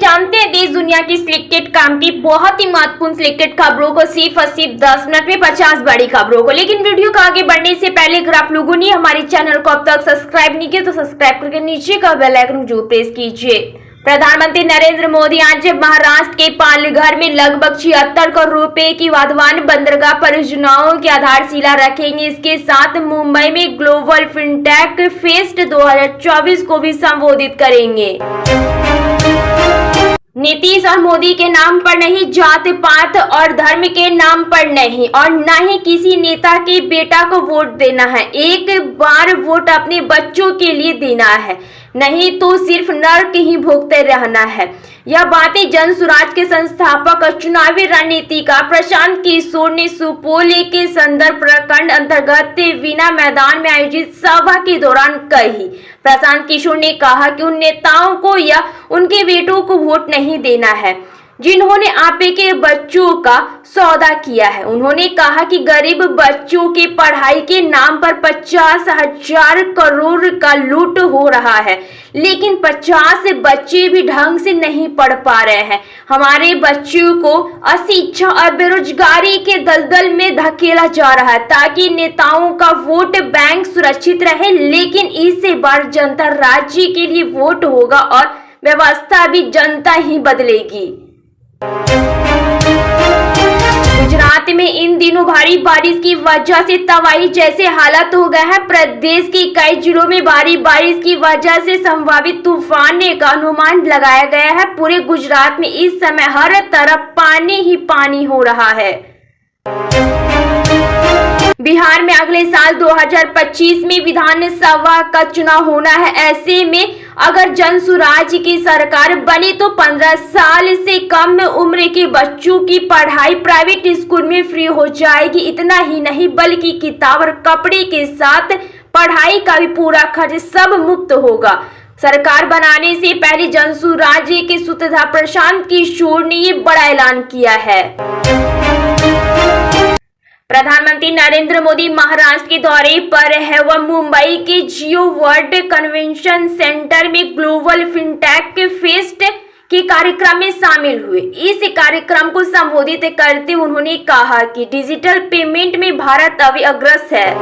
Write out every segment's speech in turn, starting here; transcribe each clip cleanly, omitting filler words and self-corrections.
जानते हैं देश दुनिया की सिलेक्टेड काम की बहुत ही महत्वपूर्ण सिलेक्टेड खबरों को सिर्फ और सिर्फ 10 मिनट में 50 बड़ी खबरों को। लेकिन वीडियो को आगे बढ़ने से पहले अगर आप लोगों ने हमारे चैनल को अब तक सब्सक्राइब नहीं किया तो सब्सक्राइब करके नीचे का बेल आइकन जरूर प्रेस कीजिए। प्रधानमंत्री नरेंद्र मोदी आज महाराष्ट्र के पालघर में लगभग 76 करोड़ रुपए की वाधवान बंदरगाह परियोजनाओं की आधारशिला रखेंगे। इसके साथ मुंबई में ग्लोबल फिनटेक फेस्ट 2024 को भी संबोधित करेंगे। नीतीश और मोदी के नाम पर नहीं, जात पात और धर्म के नाम पर नहीं और न ही किसी नेता के बेटा को वोट देना है। एक बार वोट अपने बच्चों के लिए देना है, नहीं तो सिर्फ नर्क ही भोगते रहना है। यह बातें जन स्वराज के संस्थापक और चुनावी रणनीतिकार प्रशांत किशोर ने सुपौल के संदर्भ प्रखंड अंतर्गत वीना मैदान में आयोजित सभा के दौरान कही। प्रशांत किशोर ने कहा कि उन नेताओं को या उनके बेटों को वोट नहीं देना है जिन्होंने आपे के बच्चों का सौदा किया है। उन्होंने कहा कि गरीब बच्चों की पढ़ाई के नाम पर 50,000 करोड़ का लूट हो रहा है, लेकिन 50 बच्चे भी ढंग से नहीं पढ़ पा रहे हैं। हमारे बच्चों को अशिक्षा और बेरोजगारी के दलदल में धकेला जा रहा है ताकि नेताओं का वोट बैंक सुरक्षित रहे, लेकिन इससे बार जनता राज्य के लिए वोट होगा और व्यवस्था भी जनता ही बदलेगी। गुजरात में इन दिनों भारी बारिश की वजह से तबाही जैसे हालात हो गए हैं। प्रदेश के कई जिलों में भारी बारिश की वजह से संभावित तूफान का अनुमान लगाया गया है। पूरे गुजरात में इस समय हर तरफ पानी ही पानी हो रहा है। बिहार में अगले साल 2025 में विधानसभा का चुनाव होना है। ऐसे में अगर जन स्वराज की सरकार बनी तो 15 साल से कम उम्र के बच्चों की पढ़ाई प्राइवेट स्कूल में फ्री हो जाएगी। इतना ही नहीं बल्कि किताब और कपड़े के साथ पढ़ाई का भी पूरा खर्च सब मुफ्त होगा। सरकार बनाने से पहले जन स्वराज के सूत्रधार प्रशांत किशोर ने ये बड़ा ऐलान किया है। प्रधानमंत्री नरेंद्र मोदी महाराष्ट्र के दौरे पर है। वह मुंबई के जियो वर्ल्ड कन्वेंशन सेंटर में ग्लोबल फिनटेक फेस्ट के कार्यक्रम में शामिल हुए। इस कार्यक्रम को संबोधित करते उन्होंने कहा कि डिजिटल पेमेंट में भारत अभी अग्रसर है।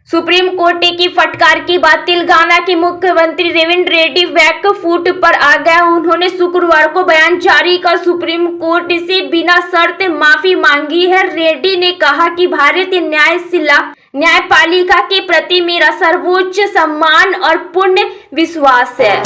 सुप्रीम कोर्ट की फटकार के बाद तेलंगाना के मुख्यमंत्री रेवंत रेड्डी बैक फुट पर आ गए। उन्होंने शुक्रवार को बयान जारी कर सुप्रीम कोर्ट से बिना शर्त माफी मांगी है। रेड्डी ने कहा कि भारतीय न्यायपालिका के प्रति मेरा सर्वोच्च सम्मान और पूर्ण विश्वास है।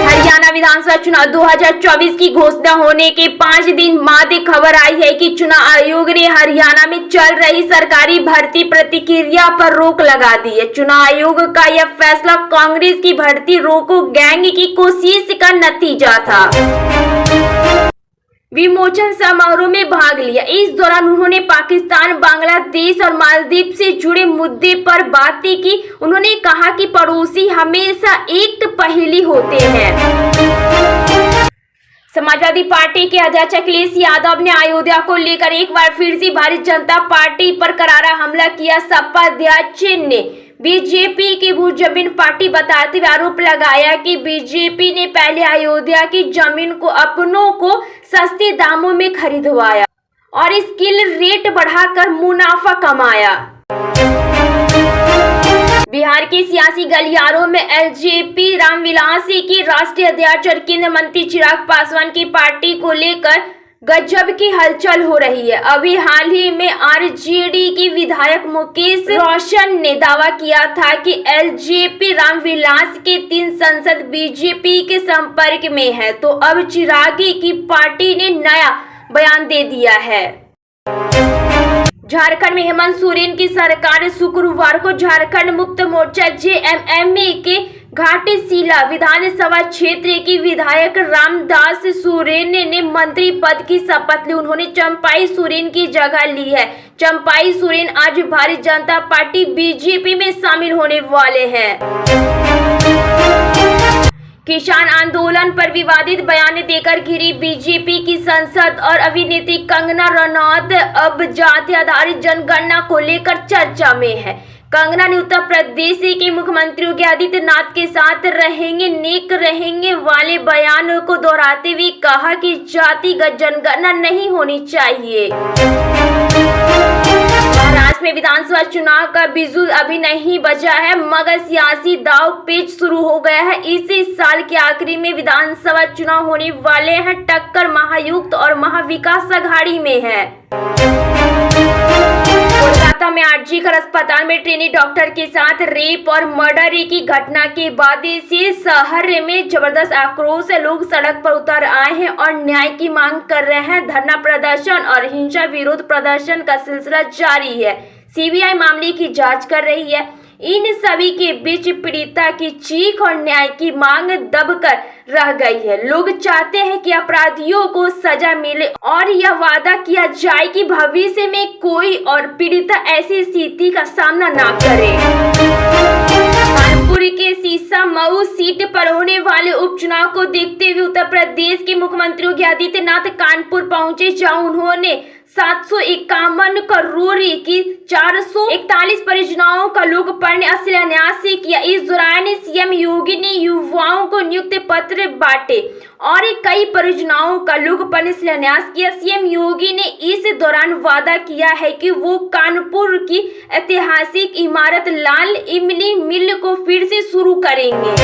हरियाणा विधानसभा चुनाव 2024 की घोषणा होने के 5 दिन बाद खबर आई है कि चुनाव आयोग ने हरियाणा में चल रही सरकारी भर्ती प्रक्रिया पर रोक लगा दी है। चुनाव आयोग का यह फैसला कांग्रेस की भर्ती रोको गैंग की कोशिश का नतीजा था। विमोचन समारोह में भाग लिया। इस दौरान उन्होंने पाकिस्तान, बांग्लादेश और मालदीव से जुड़े मुद्दे पर बातें की। उन्होंने कहा कि पड़ोसी हमेशा एक पहेली होते हैं। समाजवादी पार्टी के अध्यक्ष अखिलेश यादव ने अयोध्या को लेकर एक बार फिर से भारतीय जनता पार्टी पर करारा हमला किया। सपा अध्यक्ष ने बीजेपी की भू जमीन पार्टी बताते हुए आरोप लगाया कि बीजेपी ने पहले अयोध्या की जमीन को अपनों को सस्ते दामों में खरीदवाया और स्किल रेट बढ़ाकर मुनाफा कमाया। बिहार के सियासी गलियारों में एलजेपी रामविलास की राष्ट्रीय अध्यक्ष और केंद्रीय मंत्री चिराग पासवान की पार्टी को लेकर गजब की हलचल हो रही है। अभी हाल ही में आरजेडी की विधायक मुकेश रोशन ने दावा किया था कि एलजेपी रामविलास के 3 सांसद बीजेपी के संपर्क में है, तो अब चिरागी की पार्टी ने नया बयान दे दिया है। झारखंड में हेमंत सोरेन की सरकार शुक्रवार को झारखंड मुक्त मोर्चा जेएमएम के घाटशिला विधानसभा क्षेत्र की विधायक रामदास सोरेन ने मंत्री पद की शपथ ली। उन्होंने चंपाई सोरेन की जगह ली है। चंपाई सोरेन आज भारतीय जनता पार्टी बीजेपी में शामिल होने वाले हैं। किसान आंदोलन पर विवादित बयान देकर घिरी बीजेपी की संसद और अभिनेत्री कंगना रनौत अब जाति आधारित जनगणना को लेकर चर्चा में है। कंगना ने उत्तर प्रदेश के मुख्यमंत्री योगी आदित्यनाथ के साथ रहेंगे नेक रहेंगे वाले बयान को दोहराते हुए कहा कि जातिगत जनगणना नहीं होनी चाहिए। महाराष्ट्र में विधानसभा चुनाव का बिजुल अभी नहीं बजा है, मगर सियासी दाव पेच शुरू हो गया है। इसी साल के आखिरी में विधानसभा चुनाव होने वाले हैं। टक्कर महायुक्त और महाविकास अघाड़ी में है। कोलकाता में आरजीकर अस्पताल में ट्रेनी डॉक्टर के साथ रेप और मर्डर की घटना के बाद इसी शहर में जबरदस्त आक्रोश से लोग सड़क पर उतर आए हैं और न्याय की मांग कर रहे हैं। धरना प्रदर्शन और हिंसा विरोध प्रदर्शन का सिलसिला जारी है। सीबीआई मामले की जांच कर रही है। इन सभी के बीच पीड़िता की चीख और न्याय की मांग दबकर रह गई है। लोग चाहते हैं कि अपराधियों को सजा मिले और यह वादा किया जाए कि भविष्य में कोई और पीड़िता ऐसी स्थिति का सामना ना करे। कानपुर के सीसा मऊ सीट पर होने वाले उपचुनाव को देखते हुए उत्तर प्रदेश के मुख्यमंत्री योगी आदित्यनाथ कानपुर पहुंचे, जहां उन्होंने 751 करोड़ की 441 परियोजनाओं का लोकार्पण शिलान्यास किया। इस दौरान सीएम योगी ने युवाओं को नियुक्ति पत्र बांटे और कई परियोजनाओं का लोकार्पण शिलान्यास किया। सीएम योगी ने इस दौरान वादा किया है कि वो कानपुर की ऐतिहासिक इमारत लाल इमली मिल को फिर से शुरू करेंगे।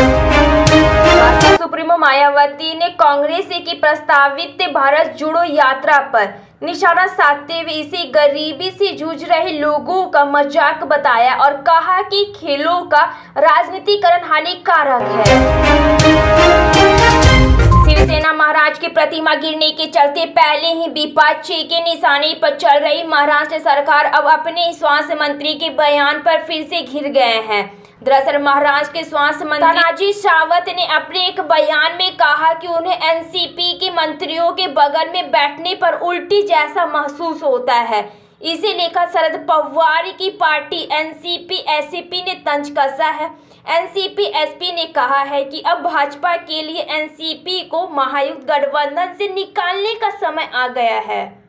सुप्रीमो मायावती ने कांग्रेस की प्रस्तावित भारत जोड़ो यात्रा पर निशाना साधते हुए इसे गरीबी से जूझ रहे लोगों का मजाक बताया और कहा कि खेलों का राजनीतिकरण हानिकारक है। शिवसेना महाराज की प्रतिमा गिरने के चलते पहले ही विपक्ष के निशाने पर चल रही महाराष्ट्र सरकार अब अपने स्वास्थ्य मंत्री के बयान पर फिर से घिर गए हैं। दरअसल महाराष्ट्र के स्वास्थ्य मंत्री तानाजी सावंत ने अपने एक बयान में कहा कि उन्हें एनसीपी के मंत्रियों के बगल में बैठने पर उल्टी जैसा महसूस होता है। इसे लेकर शरद पवार की पार्टी एनसीपी-एसपी ने तंज कसा है। एनसीपी-एसपी ने कहा है कि अब भाजपा के लिए एनसीपी को महायुक्त गठबंधन से निकालने का समय आ गया है।